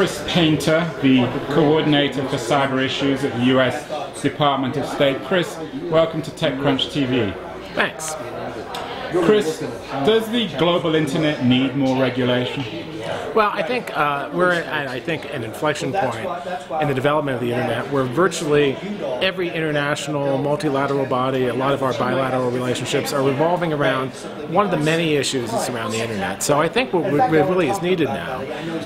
Chris Painter, the coordinator for cyber issues at the US Department of State. Chris, welcome to TechCrunch TV. Thanks. Chris, does the global internet need more regulation? Well, I think we're at an inflection point in the development of the internet where virtually every international multilateral body, a lot of our bilateral relationships are revolving around one of the many issues that surround the internet. So I think what really is needed now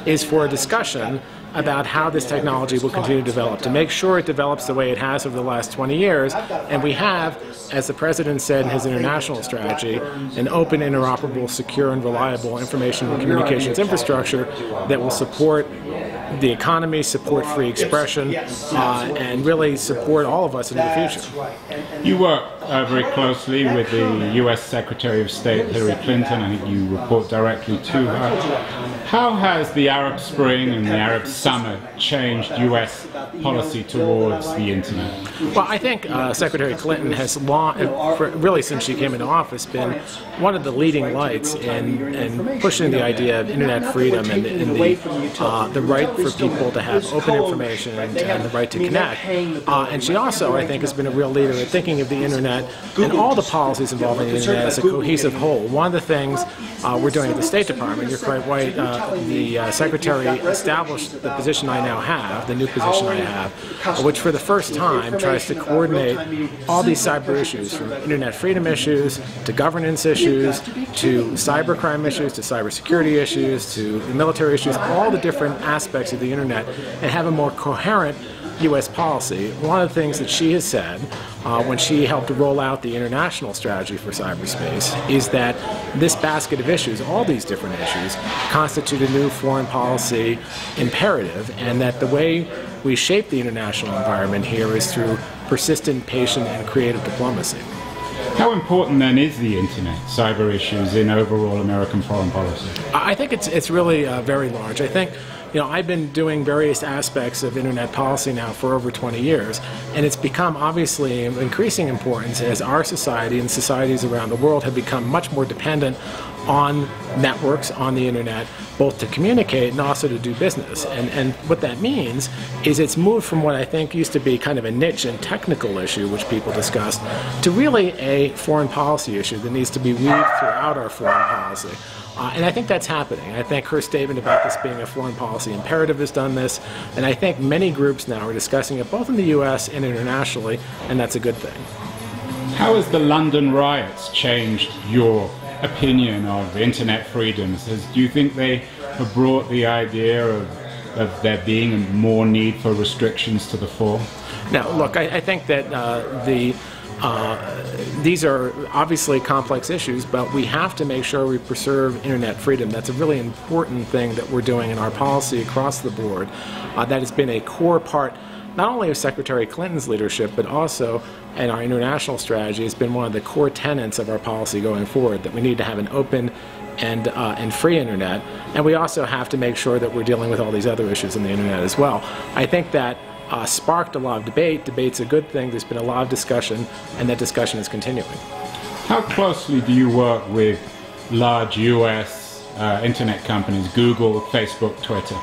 is for a discussion about how this technology will continue to develop, to make sure it develops the way it has over the last 20 years. And we have, as the President said in his international strategy, an open, interoperable, secure, and reliable information and communications infrastructure that will support the economy, support free expression, and really support all of us into the future. You work very closely with the U.S. Secretary of State, Hillary Clinton. I think you report directly to her. How has the Arab Spring and the Arab Summer changed U.S. policy towards the internet? Well, I think Secretary Clinton has really since she came into office, been one of the leading lights in pushing the idea of internet freedom and the right for people to have open information and the right to connect. And she also, I think, has been a real leader in thinking of the internet and all the policies involving the internet as a cohesive whole. One of the things we're doing at the State Department, you're quite right, the Secretary established the position I now have, the new position I have, which for the first time tries to coordinate all these cyber issues, from internet freedom issues to governance issues to cybercrime issues to cybersecurity issues to military issues, all the different aspects of the internet, and have a more coherent U.S. policy. One of the things that she has said when she helped to roll out the international strategy for cyberspace is that this basket of issues, all these different issues, constitute a new foreign policy imperative, and that the way we shape the international environment here is through persistent, patient, and creative diplomacy. How important then is the internet, cyber issues, in overall American foreign policy? I think it's really very large. I think, I've been doing various aspects of internet policy now for over 20 years, and it's become obviously of increasing importance as our society and societies around the world have become much more dependent on networks, on the internet, both to communicate and also to do business. And what that means is it's moved from what I think used to be kind of a niche and technical issue, which people discussed, to really a foreign policy issue that needs to be weaved throughout our foreign policy. And I think that's happening. I think her statement about this being a foreign policy imperative has done this, and I think many groups now are discussing it both in the U.S. and internationally, and that's a good thing. How has the London riots changed your opinion of internet freedoms? Do you think they have brought the idea of there being more need for restrictions to the fore? Now, look, I think that these are obviously complex issues, but we have to make sure we preserve internet freedom. That's a really important thing that we're doing in our policy across the board. That has been a core part not only of Secretary Clinton's leadership, but also in our international strategy. It's been one of the core tenets of our policy going forward, that we need to have an open and free internet, and we also have to make sure that we're dealing with all these other issues on the internet as well. I think that sparked a lot of debate. Debate's a good thing. There's been a lot of discussion, and that discussion is continuing. How closely do you work with large U.S. internet companies, Google, Facebook, Twitter?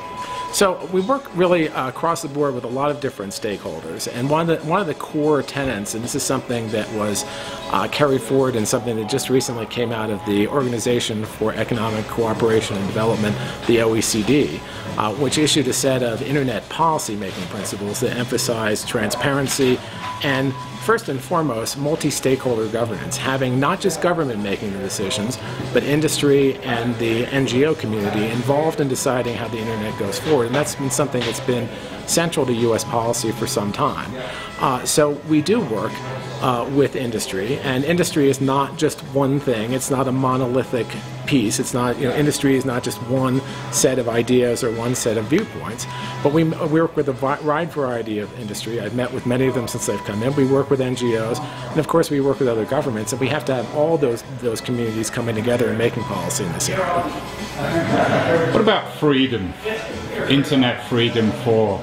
So we work really across the board with a lot of different stakeholders, and one of the core tenets, and this is something that was carried forward and something that just recently came out of the Organization for Economic Cooperation and Development, the OECD, which issued a set of internet policy-making principles that emphasize transparency and, first and foremost, multi-stakeholder governance, having not just government making the decisions, but industry and the NGO community involved in deciding how the internet goes forward. And that's been something that's been central to U.S. policy for some time. So we do work with industry, and industry is not just one thing. It's not a monolithic piece. It's not, industry is not just one set of ideas or one set of viewpoints, but we work with a wide variety of industry. I've met with many of them since they've come in. We work with NGOs, and of course we work with other governments, and we have to have all those communities coming together and making policy in this area. What about freedom, internet freedom for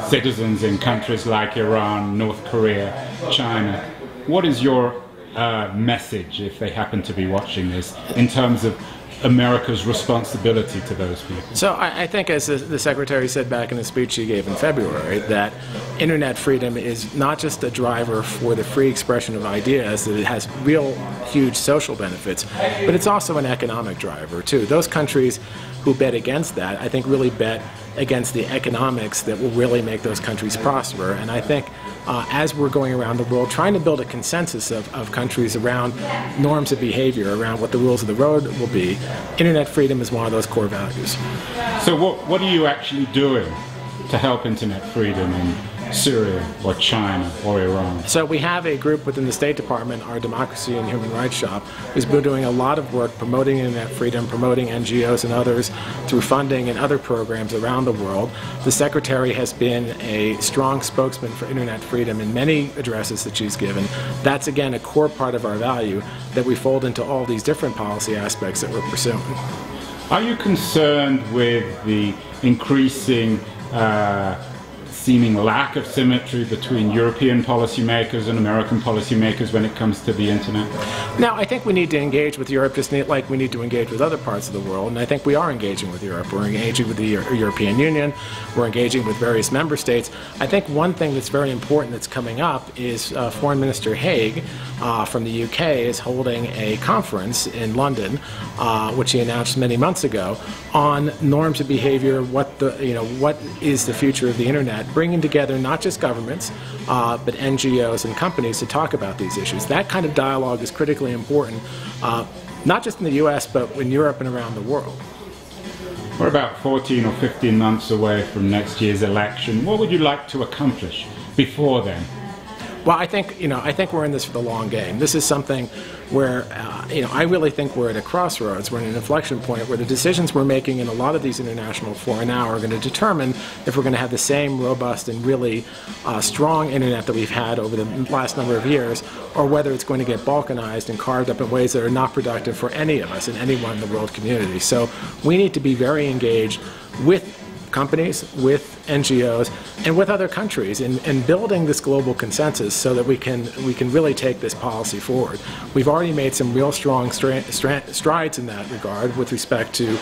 citizens in countries like Iran, North Korea, China? What is your message, if they happen to be watching this, in terms of America's responsibility to those people? So I think, as the Secretary said back in the speech he gave in February, that internet freedom is not just a driver for the free expression of ideas, that it has real huge social benefits, but it's also an economic driver too. Those countries who bet against that, I think, really bet against the economics that will really make those countries prosper. And I think as we're going around the world trying to build a consensus of countries around norms of behavior, around what the rules of the road will be, internet freedom is one of those core values. So what are you actually doing to help internet freedom in Syria or China or Iran? So we have a group within the State Department, our Democracy and Human Rights Shop, who's been doing a lot of work promoting internet freedom, promoting NGOs and others through funding and other programs around the world. The Secretary has been a strong spokesman for internet freedom in many addresses that she's given. That's, again, a core part of our value that we fold into all these different policy aspects that we're pursuing. Are you concerned with the increasing seeming lack of symmetry between European policymakers and American policymakers when it comes to the internet? Now, I think we need to engage with Europe just like we need to engage with other parts of the world, and I think we are engaging with Europe. We're engaging with the European Union. We're engaging with various member states. I think one thing that's very important that's coming up is Foreign Minister Haig from the UK is holding a conference in London, which he announced many months ago, on norms of behavior, what is the future of the internet, bringing together not just governments, but NGOs and companies to talk about these issues. That kind of dialogue is critically important, not just in the US, but in Europe and around the world. We're about 14 or 15 months away from next year's election. What would you like to accomplish before then? Well, I think we're in this for the long game. This is something where I really think we're at a crossroads. We're at an inflection point where the decisions we're making in a lot of these international fora now are going to determine if we're going to have the same robust and really strong internet that we've had over the last number of years, or whether it's going to get balkanized and carved up in ways that are not productive for any of us and anyone in the world community. So we need to be very engaged with companies, with NGOs, and with other countries in building this global consensus so that we can really take this policy forward. We've already made some real strong strides in that regard with respect to,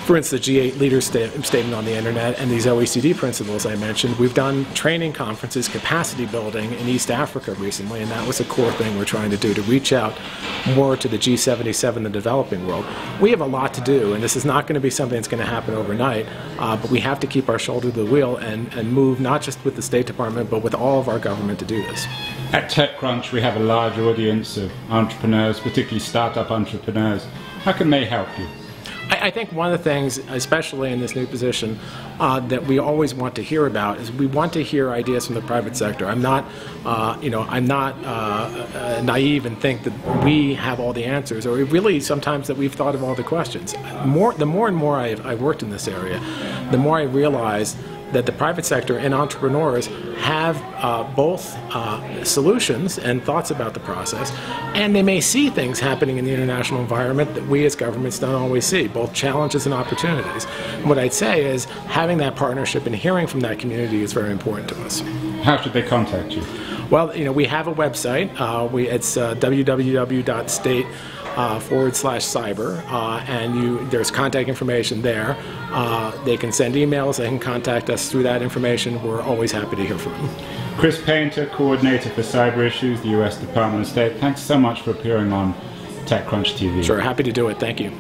for instance, the G8 Leaders Statement on the Internet and these OECD principles I mentioned. We've done training conferences, capacity building in East Africa recently, and that was a core thing we're trying to do, to reach out more to the G77, the developing world. We have a lot to do, and this is not going to be something that's going to happen overnight, but we have to keep our shoulder to the wheel and move not just with the State Department, but with all of our government to do this. At TechCrunch, we have a large audience of entrepreneurs, particularly startup entrepreneurs. How can they help you? I think one of the things, especially in this new position, that we always want to hear about is we want to hear ideas from the private sector. I'm not naive and think that we have all the answers, or really sometimes that we've thought of all the questions. The more and more I've worked in this area, the more I realize that the private sector and entrepreneurs have both solutions and thoughts about the process, and they may see things happening in the international environment that we as governments don't always see, both challenges and opportunities. And what I'd say is having that partnership and hearing from that community is very important to us. How should they contact you? Well, we have a website. It's www.state/cyber, and there's contact information there. They can send emails, they can contact us through that information. We're always happy to hear from them. Chris Painter, Coordinator for Cyber Issues, the U.S. Department of State. Thanks so much for appearing on TechCrunch TV. Sure, happy to do it. Thank you.